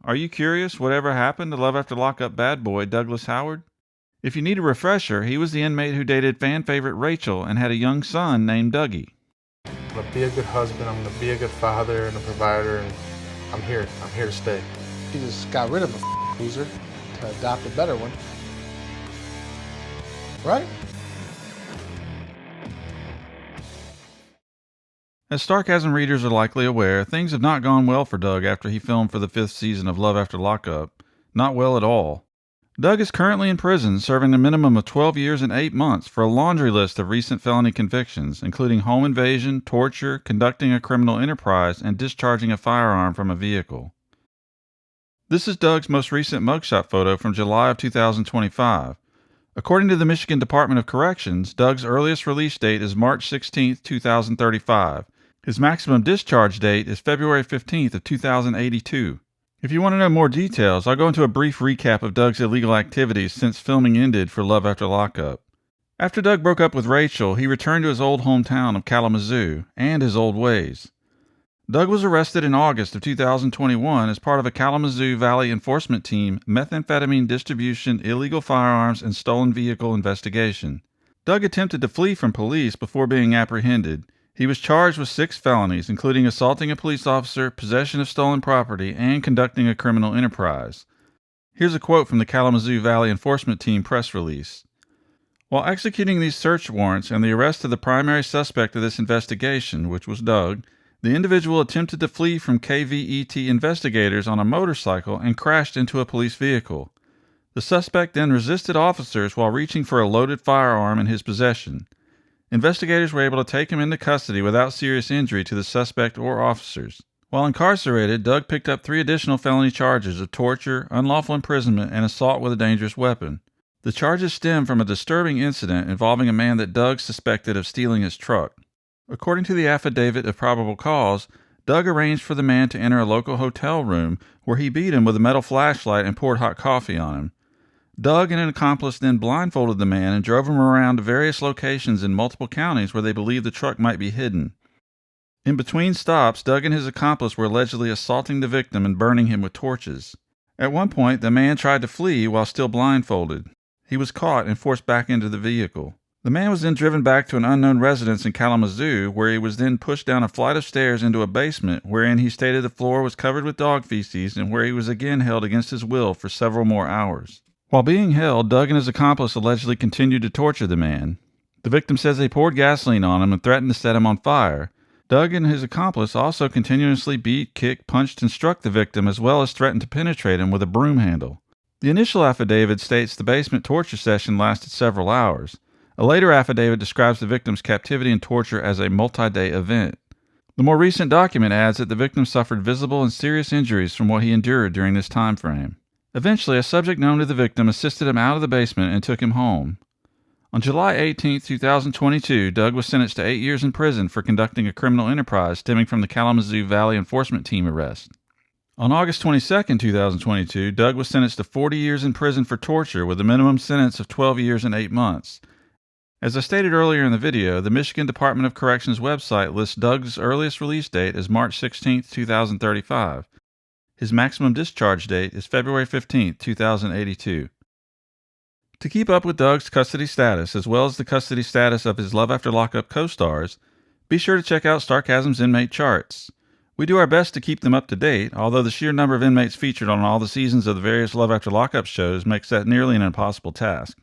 Are you curious whatever happened to Love After Lockup bad boy Douglas Howard? If you need a refresher, he was the inmate who dated fan favorite Rachel and had a young son named Dougie. I'm gonna be a good husband, I'm gonna be a good father and a provider, and I'm here to stay. He just got rid of a loser to adopt a better one. Right? As Starcasm readers are likely aware, things have not gone well for Doug after he filmed for the 5th season of Love After Lockup. Not well at all. Doug is currently in prison serving a minimum of 12 years and 8 months for a laundry list of recent felony convictions, including home invasion, torture, conducting a criminal enterprise, and discharging a firearm from a vehicle. This is Doug's most recent mugshot photo from July of 2025. According to the Michigan Department of Corrections, Doug's earliest release date is March 16, 2035. His maximum discharge date is February 15th of 2082. If you want to know more details, I'll go into a brief recap of Doug's illegal activities since filming ended for Love After Lockup. After Doug broke up with Rachel, he returned to his old hometown of Kalamazoo and his old ways. Doug was arrested in August of 2021 as part of a Kalamazoo Valley Enforcement Team methamphetamine distribution, illegal firearms, and stolen vehicle investigation. Doug attempted to flee from police before being apprehended. He was charged with 6 felonies, including assaulting a police officer, possession of stolen property, and conducting a criminal enterprise. Here's a quote from the Kalamazoo Valley Enforcement Team press release. While executing these search warrants and the arrest of the primary suspect of this investigation, which was Doug, the individual attempted to flee from KVET investigators on a motorcycle and crashed into a police vehicle. The suspect then resisted officers while reaching for a loaded firearm in his possession. Investigators were able to take him into custody without serious injury to the suspect or officers. While incarcerated, Doug picked up 3 additional felony charges of torture, unlawful imprisonment, and assault with a dangerous weapon. The charges stem from a disturbing incident involving a man that Doug suspected of stealing his truck. According to the affidavit of probable cause, Doug arranged for the man to enter a local hotel room where he beat him with a metal flashlight and poured hot coffee on him. Doug and an accomplice then blindfolded the man and drove him around to various locations in multiple counties where they believed the truck might be hidden. In between stops, Doug and his accomplice were allegedly assaulting the victim and burning him with torches. At one point, the man tried to flee while still blindfolded. He was caught and forced back into the vehicle. The man was then driven back to an unknown residence in Kalamazoo, where he was then pushed down a flight of stairs into a basement, wherein he stated the floor was covered with dog feces and where he was again held against his will for several more hours. While being held, Doug and his accomplice allegedly continued to torture the man. The victim says they poured gasoline on him and threatened to set him on fire. Doug and his accomplice also continuously beat, kicked, punched, and struck the victim, as well as threatened to penetrate him with a broom handle. The initial affidavit states the basement torture session lasted several hours. A later affidavit describes the victim's captivity and torture as a multi-day event. The more recent document adds that the victim suffered visible and serious injuries from what he endured during this time frame. Eventually, a subject known to the victim assisted him out of the basement and took him home. On July 18, 2022, Doug was sentenced to 8 years in prison for conducting a criminal enterprise stemming from the Kalamazoo Valley Enforcement Team arrest. On August 22, 2022, Doug was sentenced to 40 years in prison for torture with a minimum sentence of 12 years and 8 months. As I stated earlier in the video, the Michigan Department of Corrections website lists Doug's earliest release date as March 16, 2035. His maximum discharge date is February 15, 2082. To keep up with Doug's custody status, as well as the custody status of his Love After Lockup co-stars, be sure to check out Starcasm's inmate charts. We do our best to keep them up to date, although the sheer number of inmates featured on all the seasons of the various Love After Lockup shows makes that nearly an impossible task.